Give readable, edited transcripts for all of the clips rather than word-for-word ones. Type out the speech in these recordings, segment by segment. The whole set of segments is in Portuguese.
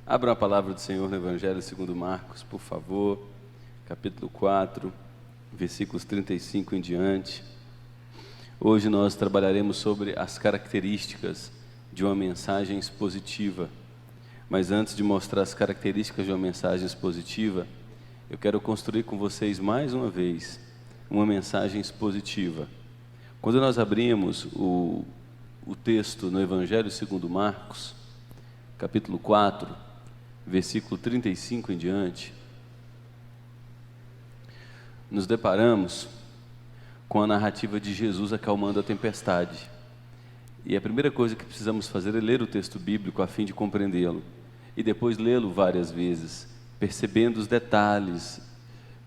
Abra a palavra do Senhor no Evangelho segundo Marcos, por favor, capítulo 4, versículos 35 em diante. Hoje nós trabalharemos sobre as características de uma mensagem expositiva. Mas antes de mostrar as características de uma mensagem expositiva, eu quero construir com vocês mais uma vez uma mensagem expositiva. Quando nós abrimos o texto no Evangelho segundo Marcos, capítulo 4, versículo 35 em diante, nos deparamos com a narrativa de Jesus acalmando a tempestade. E a primeira coisa que precisamos fazer é ler o texto bíblico a fim de compreendê-lo, e depois lê-lo várias vezes, percebendo os detalhes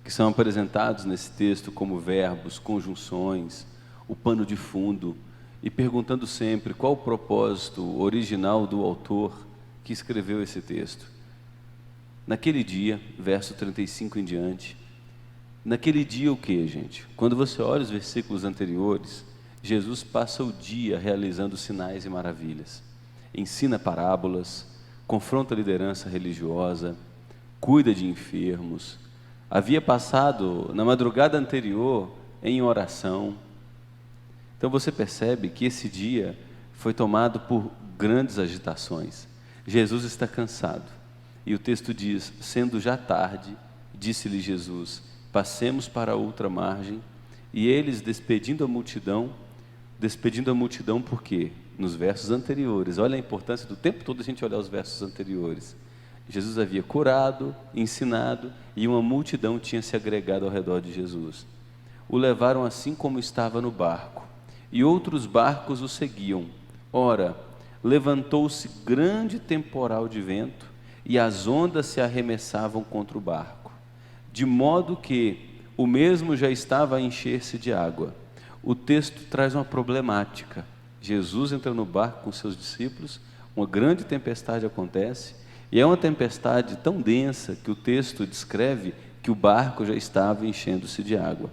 que são apresentados nesse texto, como verbos, conjunções, o pano de fundo, e perguntando sempre qual o propósito original do autor que escreveu esse texto. Naquele dia, verso 35 em diante, naquele dia o que, gente? Quando você olha os versículos anteriores, Jesus passa o dia realizando sinais e maravilhas, ensina parábolas, confronta a liderança religiosa, cuida de enfermos, havia passado na madrugada anterior em oração. Então você percebe que esse dia foi tomado por grandes agitações. Jesus está cansado. E o texto diz, sendo já tarde, disse-lhe Jesus, passemos para a outra margem. E eles, despedindo a multidão por quê? Nos versos anteriores, olha a importância do tempo todo a gente olhar os versos anteriores. Jesus havia curado, ensinado, e uma multidão tinha se agregado ao redor de Jesus. O levaram assim como estava no barco, e outros barcos o seguiam. Ora, levantou-se grande temporal de vento, e as ondas se arremessavam contra o barco, de modo que o mesmo já estava a encher-se de água. O texto traz uma problemática. Jesus entra no barco com seus discípulos, uma grande tempestade acontece, e é uma tempestade tão densa que o texto descreve que o barco já estava enchendo-se de água.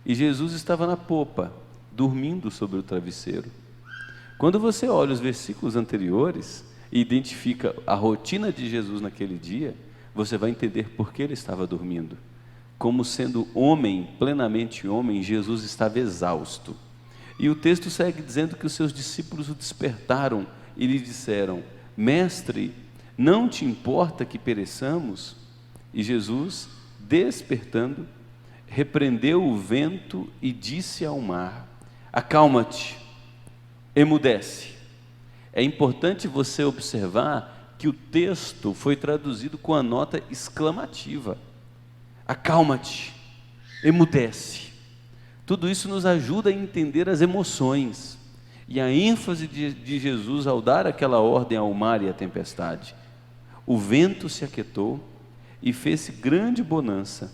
E Jesus estava na popa, dormindo sobre o travesseiro. Quando você olha os versículos anteriores e identifica a rotina de Jesus naquele dia, você vai entender por que ele estava dormindo. Como sendo homem, plenamente homem, Jesus estava exausto. E o texto segue dizendo que os seus discípulos o despertaram e lhe disseram, mestre, não te importa que pereçamos? E Jesus, despertando, repreendeu o vento e disse ao mar, acalma-te, emudece. É importante você observar que o texto foi traduzido com a nota exclamativa. Acalma-te, emudece. Tudo isso nos ajuda a entender as emoções e a ênfase de Jesus ao dar aquela ordem ao mar e à tempestade. O vento se aquietou e fez-se grande bonança.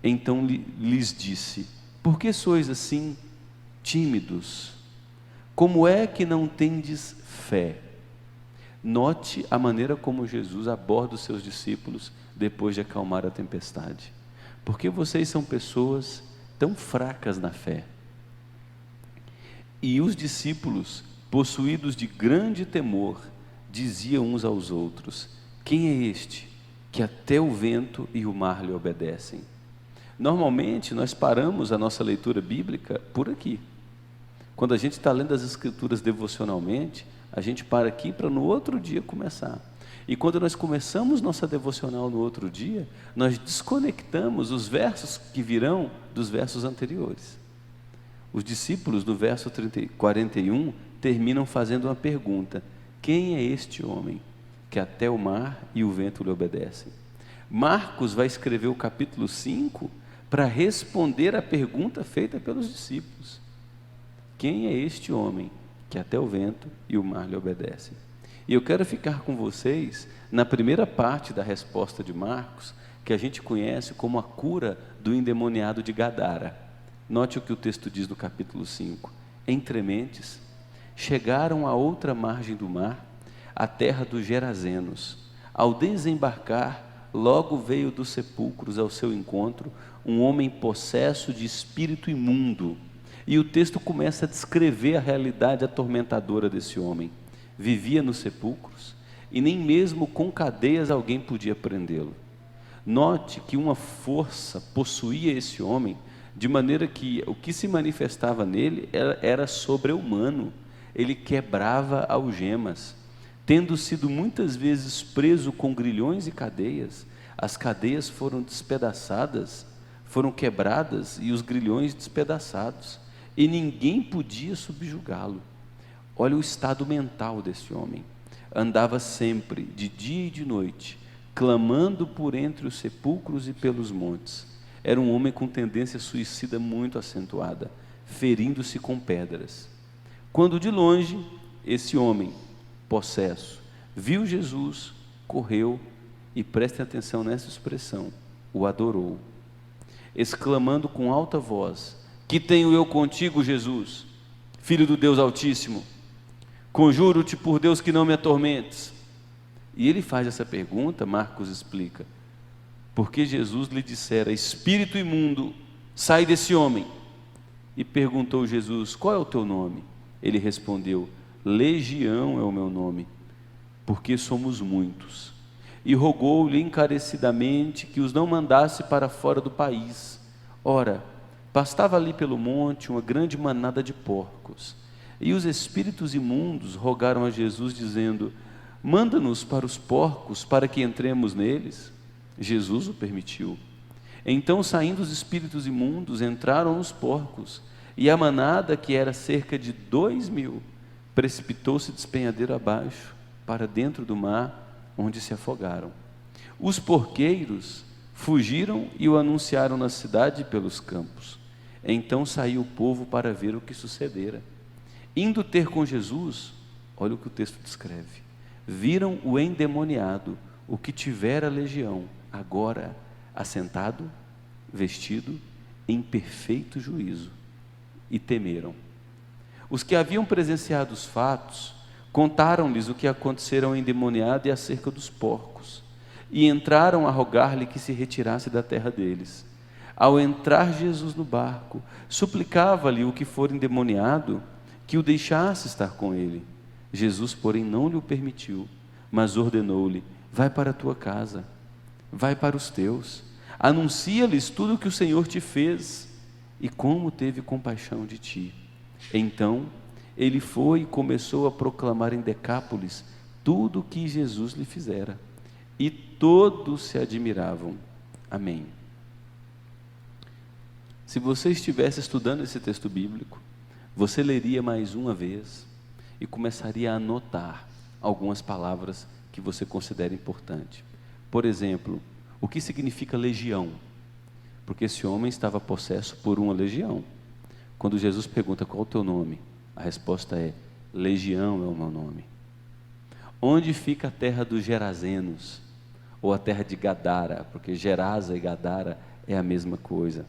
Então lhes disse, por que sois assim tímidos? Como é que não tendes fé? Note a maneira como Jesus aborda os seus discípulos depois de acalmar a tempestade. Porque vocês são pessoas tão fracas na fé. E os discípulos, possuídos de grande temor, diziam uns aos outros, quem é este que até o vento e o mar lhe obedecem? Normalmente nós paramos a nossa leitura bíblica por aqui. Quando a gente está lendo as Escrituras devocionalmente, a gente para aqui para no outro dia começar. E quando nós começamos nossa devocional no outro dia, nós desconectamos os versos que virão dos versos anteriores. Os discípulos, no verso 41, terminam fazendo uma pergunta, quem é este homem que até o mar e o vento lhe obedecem? Marcos vai escrever o capítulo 5 para responder à pergunta feita pelos discípulos. Quem é este homem que até o vento e o mar lhe obedecem? E eu quero ficar com vocês na primeira parte da resposta de Marcos, que a gente conhece como a cura do endemoniado de Gadara. Note o que o texto diz no capítulo 5. Entrementes, chegaram à outra margem do mar, a terra dos Gerazenos. Ao desembarcar, logo veio dos sepulcros ao seu encontro um homem possesso de espírito imundo. E o texto começa a descrever a realidade atormentadora desse homem. Vivia nos sepulcros, e nem mesmo com cadeias alguém podia prendê-lo. Note que uma força possuía esse homem, de maneira que o que se manifestava nele era sobre-humano. Ele quebrava algemas, tendo sido muitas vezes preso com grilhões e cadeias. As cadeias foram despedaçadas, foram quebradas e os grilhões despedaçados, e ninguém podia subjugá-lo. Olha o estado mental desse homem. Andava sempre, de dia e de noite, clamando por entre os sepulcros e pelos montes. Era um homem com tendência suicida muito acentuada, ferindo-se com pedras. Quando de longe, esse homem, possesso, viu Jesus, correu, e prestem atenção nessa expressão, o adorou, exclamando com alta voz: que tenho eu contigo, Jesus, Filho do Deus Altíssimo? Conjuro-te por Deus que não me atormentes. E ele faz essa pergunta, Marcos explica, porque Jesus lhe dissera: espírito imundo, sai desse homem. E perguntou Jesus: qual é o teu nome? Ele respondeu: Legião é o meu nome, porque somos muitos. E rogou-lhe encarecidamente que os não mandasse para fora do país. Ora, pastava ali pelo monte uma grande manada de porcos. E os espíritos imundos rogaram a Jesus, dizendo: manda-nos para os porcos, para que entremos neles. Jesus o permitiu. Então, saindo os espíritos imundos, entraram nos porcos, e a manada, que era cerca de 2.000, precipitou-se despenhadeiro abaixo, para dentro do mar, onde se afogaram. Os porqueiros fugiram e o anunciaram na cidade e pelos campos. Então saiu o povo para ver o que sucedera. Indo ter com Jesus, olha o que o texto descreve: viram o endemoniado, o que tivera legião, agora assentado, vestido, em perfeito juízo, e temeram. Os que haviam presenciado os fatos contaram-lhes o que acontecera ao endemoniado e acerca dos porcos, e entraram a rogar-lhe que se retirasse da terra deles. Ao entrar Jesus no barco, suplicava-lhe o que for endemoniado que o deixasse estar com ele. Jesus, porém, não lhe o permitiu, mas ordenou-lhe: vai para a tua casa, vai para os teus, anuncia-lhes tudo o que o Senhor te fez e como teve compaixão de ti. Então ele foi e começou a proclamar em Decápolis tudo o que Jesus lhe fizera, e todos se admiravam. Amém. Se você estivesse estudando esse texto bíblico, você leria mais uma vez e começaria a anotar algumas palavras que você considera importante. Por exemplo, o que significa legião? Porque esse homem estava possesso por uma legião. Quando Jesus pergunta: qual é o teu nome? A resposta é: Legião é o meu nome. Onde fica a terra dos Gerazenos? Ou a terra de Gadara? Porque Gerasa e Gadara é a mesma coisa.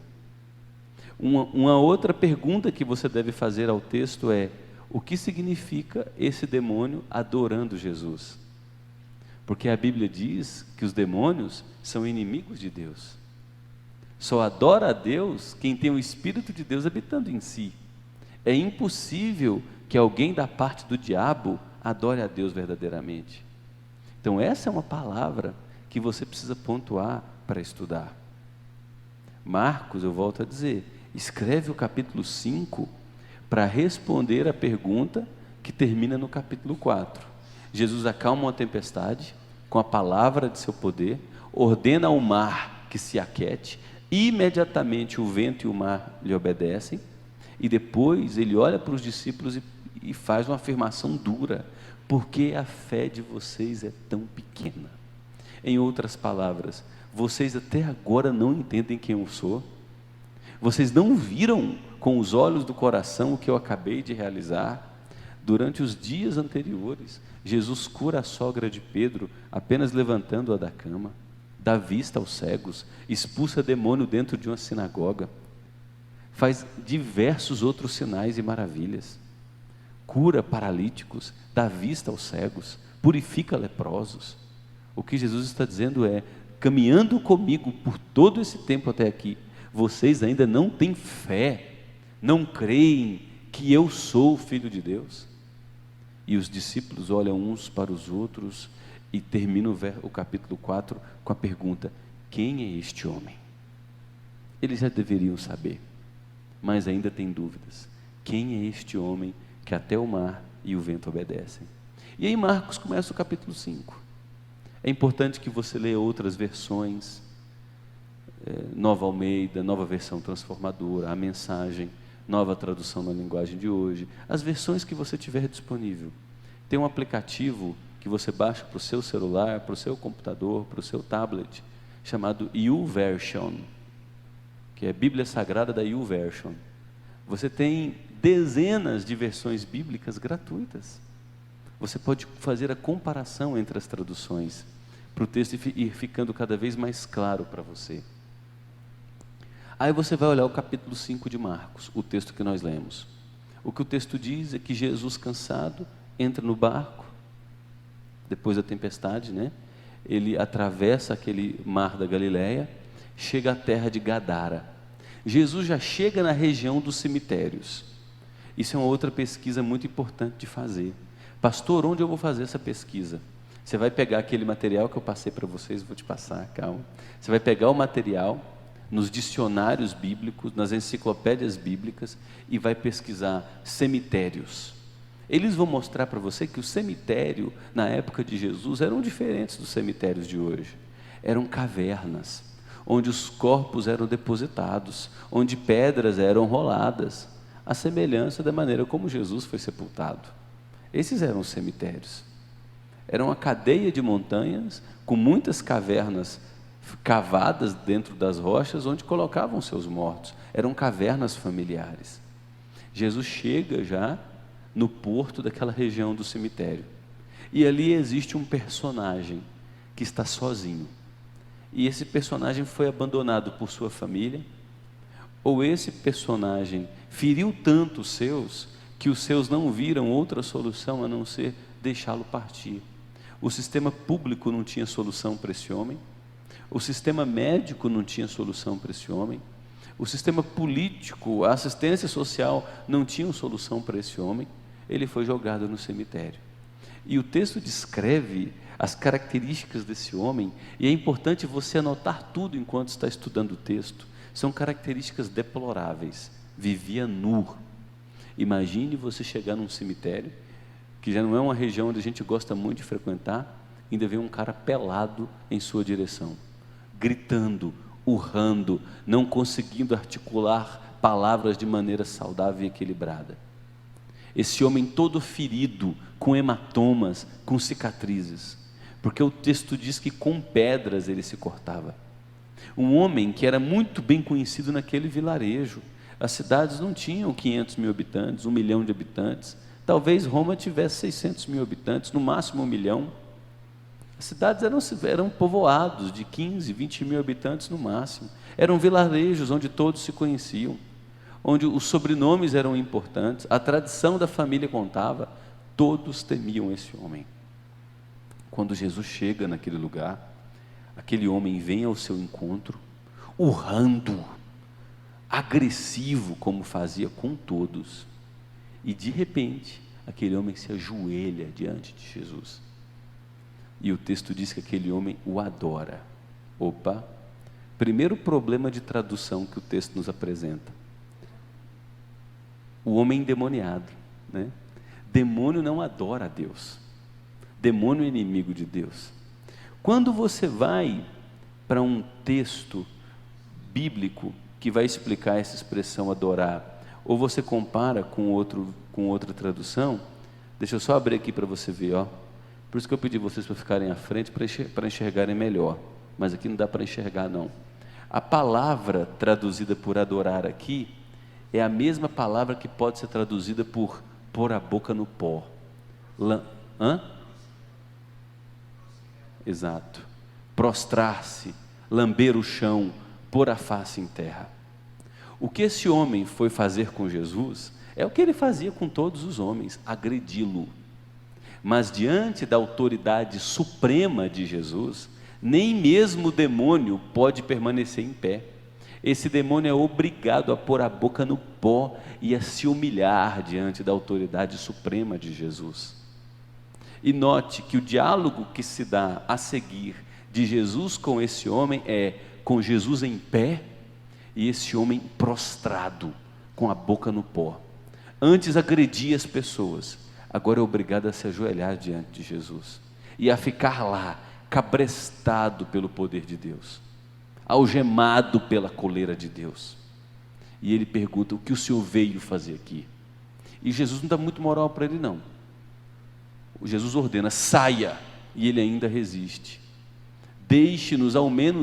Uma outra pergunta que você deve fazer ao texto é: o que significa esse demônio adorando Jesus? Porque a Bíblia diz que os demônios são inimigos de Deus. Só adora a Deus quem tem o Espírito de Deus habitando em si. É impossível que alguém da parte do diabo adore a Deus verdadeiramente. Então essa é uma palavra que você precisa pontuar para estudar. Marcos, eu volto a dizer, escreve o capítulo 5 para responder a pergunta que termina no capítulo 4. Jesus acalma uma tempestade com a palavra de seu poder, ordena ao mar que se aquete, imediatamente o vento e o mar lhe obedecem, e depois ele olha para os discípulos e faz uma afirmação dura: porque a fé de vocês é tão pequena? Em outras palavras, vocês até agora não entendem quem eu sou? Vocês não viram com os olhos do coração o que eu acabei de realizar? Durante os dias anteriores, Jesus cura a sogra de Pedro, apenas levantando-a da cama, dá vista aos cegos, expulsa demônio dentro de uma sinagoga, faz diversos outros sinais e maravilhas, cura paralíticos, dá vista aos cegos, purifica leprosos. O que Jesus está dizendo é: caminhando comigo por todo esse tempo até aqui, vocês ainda não têm fé, não creem que eu sou o Filho de Deus. E os discípulos olham uns para os outros E termina o capítulo 4 com a pergunta: quem é este homem? Eles já deveriam saber, mas ainda têm dúvidas. Quem é este homem que até o mar e o vento obedecem? E aí Marcos começa o capítulo 5. É importante que você leia outras versões, Nova Almeida, Nova Versão Transformadora, a Mensagem, Nova Tradução na Linguagem de Hoje, as versões que você tiver disponível. Tem um aplicativo que você baixa para o seu celular, para o seu computador, para o seu tablet, chamado YouVersion, que é a Bíblia Sagrada da YouVersion. Você tem dezenas de versões bíblicas gratuitas. Você pode fazer a comparação entre as traduções, para o texto ir ficando cada vez mais claro para você. Aí você vai olhar o capítulo 5 de Marcos, o texto que nós lemos. O que o texto diz é que Jesus, cansado, entra no barco, depois da tempestade, né? Ele atravessa aquele mar da Galileia, chega à terra de Gadara. Jesus já chega na região dos cemitérios. Isso é uma outra pesquisa muito importante de fazer. Pastor, onde eu vou fazer essa pesquisa? Você vai pegar aquele material que eu passei para vocês, vou te passar, calma. Você vai pegar o material nos dicionários bíblicos, nas enciclopédias bíblicas e vai pesquisar cemitérios. Eles vão mostrar para você que o cemitério, na época de Jesus, eram diferentes dos cemitérios de hoje. Eram cavernas, onde os corpos eram depositados, onde pedras eram roladas, a semelhança da maneira como Jesus foi sepultado. Esses eram os cemitérios. Era uma cadeia de montanhas, com muitas cavernas cavadas dentro das rochas, onde colocavam seus mortos. Eram cavernas familiares. Jesus chega já no porto daquela região do cemitério. E ali existe um personagem que está sozinho. E esse personagem foi abandonado por sua família, ou esse personagem feriu tanto os seus, que os seus não viram outra solução a não ser deixá-lo partir. O sistema público não tinha solução para esse homem, o sistema médico não tinha solução para esse homem, o sistema político, a assistência social não tinham solução para esse homem. Ele foi jogado no cemitério. E o texto descreve as características desse homem, e é importante você anotar tudo enquanto está estudando o texto. São características deploráveis. Vivia nu. Imagine você chegar num cemitério, que já não é uma região onde a gente gosta muito de frequentar, ainda vem um cara pelado em sua direção, gritando, urrando, não conseguindo articular palavras de maneira saudável e equilibrada. Esse homem todo ferido, com hematomas, com cicatrizes, porque o texto diz que com pedras ele se cortava. Um homem que era muito bem conhecido naquele vilarejo. As cidades não tinham 500 mil habitantes, 1 milhão de habitantes. Talvez Roma tivesse 600 mil habitantes, no máximo 1 milhão. As cidades eram povoados de 15, 20 mil habitantes no máximo. Eram vilarejos onde todos se conheciam, onde os sobrenomes eram importantes, a tradição da família contava, todos temiam esse homem. Quando Jesus chega naquele lugar, aquele homem vem ao seu encontro, urrando, agressivo, como fazia com todos, e de repente, aquele homem se ajoelha diante de Jesus, e o texto diz que aquele homem o adora. Opa! Primeiro problema de tradução que o texto nos apresenta: o homem endemoniado, né? Demônio não adora a Deus, demônio é inimigo de Deus. Quando você vai para um texto bíblico que vai explicar essa expressão adorar, ou você compara com outra tradução, deixa eu só abrir aqui para você ver, ó. Por isso que eu pedi vocês para ficarem à frente, para enxergarem melhor, mas aqui não dá para enxergar não. A palavra traduzida por adorar aqui é a mesma palavra que pode ser traduzida por pôr a boca no pó. Exato. Prostrar-se, lamber o chão, pôr a face em terra. O que esse homem foi fazer com Jesus é o que ele fazia com todos os homens: agredi-lo. Mas diante da autoridade suprema de Jesus, nem mesmo o demônio pode permanecer em pé. Esse demônio é obrigado a pôr a boca no pó e a se humilhar diante da autoridade suprema de Jesus. E note que o diálogo que se dá a seguir de Jesus com esse homem é com Jesus em pé e esse homem prostrado, com a boca no pó. Antes agredia as pessoas, agora é obrigado a se ajoelhar diante de Jesus e a ficar lá, cabrestado pelo poder de Deus, algemado pela coleira de Deus. E ele pergunta: o que o Senhor veio fazer aqui? E Jesus não dá muito moral para ele, não. Jesus ordena: saia, e ele ainda resiste. Deixe-nos ao menos